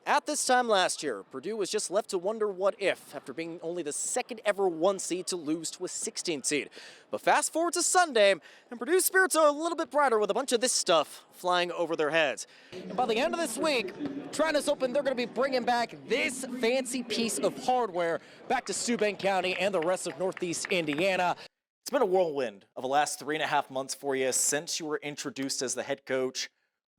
At this time last year, Purdue was just left to wonder what if after being only the second ever 1 seed to lose to a 16 seed. But fast forward to Sunday, and Purdue's spirits are a little bit brighter with a bunch of this stuff flying over their heads. And by the end of this week, trying us open, they're going to be bringing back this fancy piece of hardware back to Steuben County and the rest of Northeast Indiana. It's been a whirlwind of the last 3.5 months for you since you were introduced as the head coach.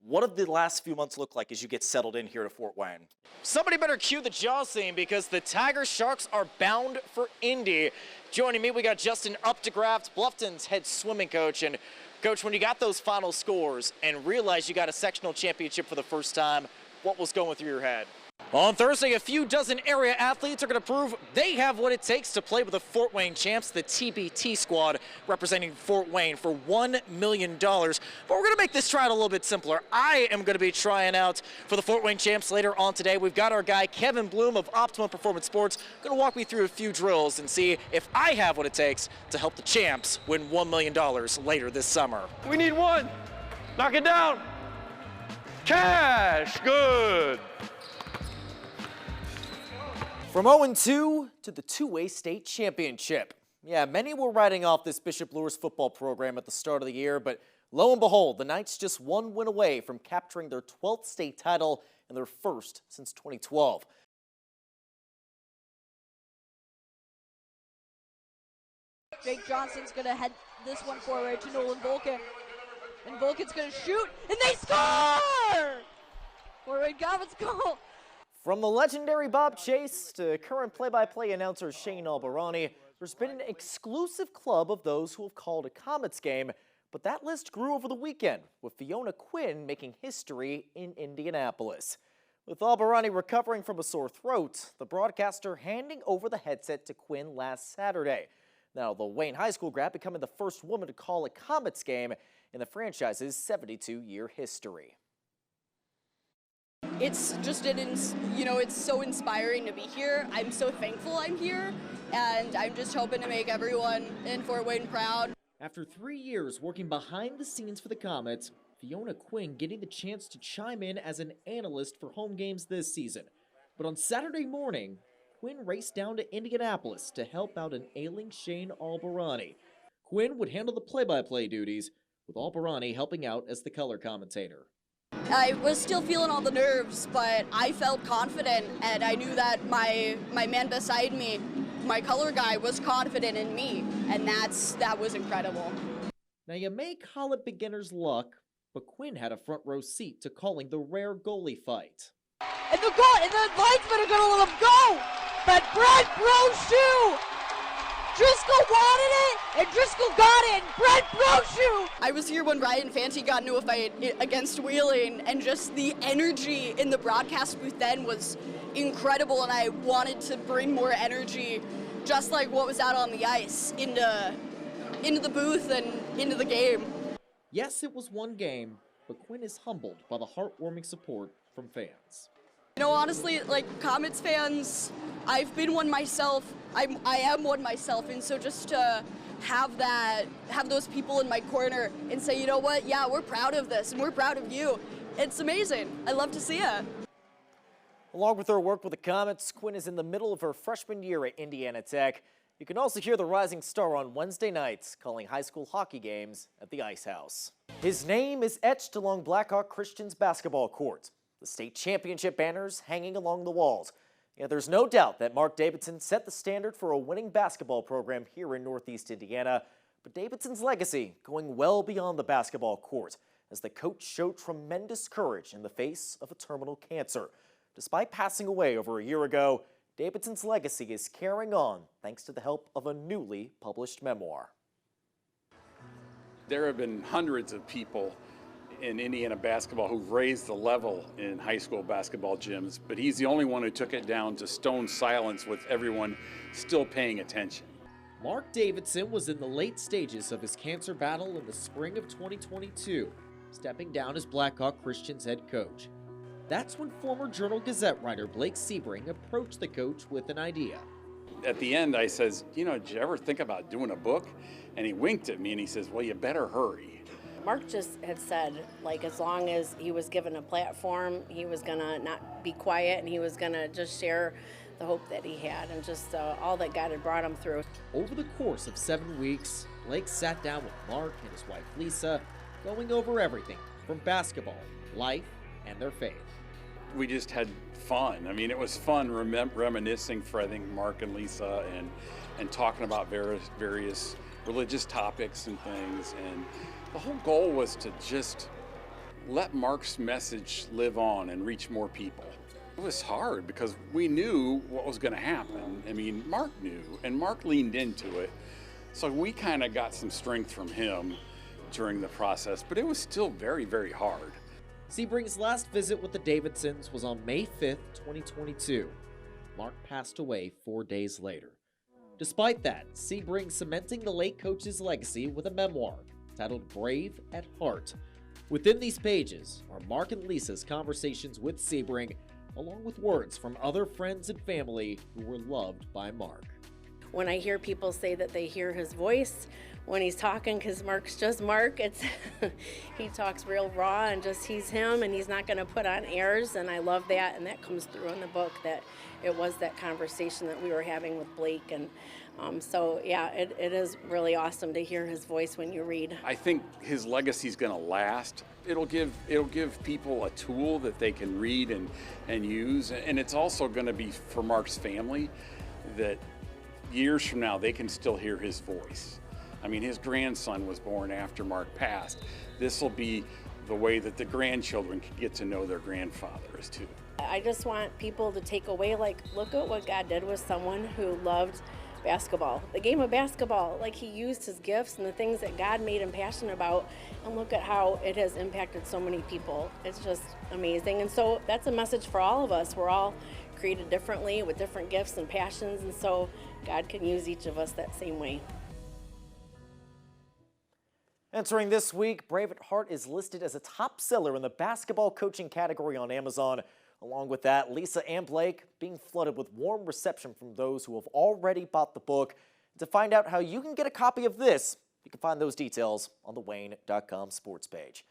What have the last few months look like as you get settled in here to Fort Wayne? Somebody better cue the Jaws scene because the Tiger Sharks are bound for Indy. Joining me, we got Justin Updegraft, Bluffton's head swimming coach. And Coach, when you got those final scores and realized you got a sectional championship for the first time, what was going through your head? On Thursday, a few dozen area athletes are going to prove they have what it takes to play with the Fort Wayne champs, the TBT squad, representing Fort Wayne for $1 million. But we're going to make this trial a little bit simpler. I am going to be trying out for the Fort Wayne champs later on today. We've got our guy, Kevin Bloom of Optimum Performance Sports, going to walk me through a few drills and see if I have what it takes to help the champs win $1 million later this summer. We need one. Knock it down. Cash, good. From 0-2 to the two-way state championship. Yeah, many were writing off this Bishop Luers football program at the start of the year, but lo and behold, the Knights just one win away from capturing their 12th state title and their first since 2012. Jake Johnson's going to head this one forward to Nolan Volkin. And Volkin's going to shoot, and they score! Forward Govin's goal. From the legendary Bob Chase to current play-by-play announcer Shane Albarani, there's been an exclusive club of those who have called a Comets game, but that list grew over the weekend, with Fiona Quinn making history in Indianapolis. With Albarani recovering from a sore throat, the broadcaster handing over the headset to Quinn last Saturday. Now, the Wayne High School grad becoming the first woman to call a Comets game in the franchise's 72-year history. It's just it's so inspiring to be here. I'm so thankful I'm here, and I'm just hoping to make everyone in Fort Wayne proud. After 3 years working behind the scenes for the Comets, Fiona Quinn getting the chance to chime in as an analyst for home games this season. But on Saturday morning, Quinn raced down to Indianapolis to help out an ailing Shane Albarani. Quinn would handle the play-by-play duties, with Albarani helping out as the color commentator. I was still feeling all the nerves, but I felt confident, and I knew that my man beside me, my color guy, was confident in me, and that was incredible. Now, you may call it beginner's luck, but Quinn had a front row seat to calling the rare goalie fight. And the linesmen are going to let him go! But Brent Brochu! Driscoll wanted it, and Driscoll got it, and Brent Brochu! I was here when Ryan Fanti got into a fight against Wheeling, and just the energy in the broadcast booth then was incredible, and I wanted to bring more energy, just like what was out on the ice, into the booth and into the game. Yes, it was one game, but Quinn is humbled by the heartwarming support from fans. You know, honestly, like Comets fans, I've been one myself. I am one myself, and so just to have those people in my corner and say, you know what, yeah, we're proud of this, and we're proud of you. It's amazing. I love to see it. Along with her work with the Comets, Quinn is in the middle of her freshman year at Indiana Tech. You can also hear the rising star on Wednesday nights calling high school hockey games at the Ice House. His name is etched along Blackhawk Christian's basketball court. The state championship banners hanging along the walls. Yeah, there's no doubt that Mark Davidson set the standard for a winning basketball program here in Northeast Indiana, but Davidson's legacy going well beyond the basketball court as the coach showed tremendous courage in the face of a terminal cancer. Despite passing away over a year ago, Davidson's legacy is carrying on thanks to the help of a newly published memoir. There have been hundreds of people in Indiana basketball who've raised the level in high school basketball gyms, but he's the only one who took it down to stone silence with everyone still paying attention. Mark Davidson was in the late stages of his cancer battle in the spring of 2022, stepping down as Blackhawk Christian's head coach. That's when former Journal-Gazette writer Blake Sebring approached the coach with an idea. At the end, I says, did you ever think about doing a book? And he winked at me and he says, well, you better hurry. Mark just had said, like, as long as he was given a platform, he was going to not be quiet and he was going to just share the hope that he had and just all that God had brought him through. Over the course of 7 weeks, Blake sat down with Mark and his wife Lisa, going over everything from basketball, life, and their faith. We just had fun. I mean, it was fun reminiscing for, I think, Mark and Lisa and talking about various religious topics and things. And the whole goal was to just let Mark's message live on and reach more people. It was hard because we knew what was going to happen. I mean, Mark knew, and Mark leaned into it. So we kind of got some strength from him during the process, but it was still very, very hard. Sebring's last visit with the Davidsons was on May 5th, 2022. Mark passed away 4 days later. Despite that, Sebring cementing the late coach's legacy with a memoir titled Brave at Heart. Within these pages are Mark and Lisa's conversations with Sebring, along with words from other friends and family who were loved by Mark. When I hear people say that they hear his voice when he's talking, because Mark's just Mark, it's he talks real raw and just he's him and he's not going to put on airs, and I love that, and that comes through in the book, that it was that conversation that we were having with Blake. And so yeah, it is really awesome to hear his voice when you read. I think his legacy is going to last. It'll give people a tool that they can read and use, and it's also going to be for Mark's family that years from now they can still hear his voice. I mean, his grandson was born after Mark passed. This will be the way that the grandchildren can get to know their grandfathers too. I just want people to take away, like, look at what God did with someone who loved basketball, the game of basketball. Like, he used his gifts and the things that God made him passionate about, and look at how it has impacted so many people. It's just amazing. And so that's a message for all of us. We're all created differently with different gifts and passions, and so God can use each of us that same way. Entering this week, Brave at Heart is listed as a top seller in the basketball coaching category on Amazon. Along with that, Lisa and Blake being flooded with warm reception from those who have already bought the book. To find out how you can get a copy of this, you can find those details on the Wayne.com sports page.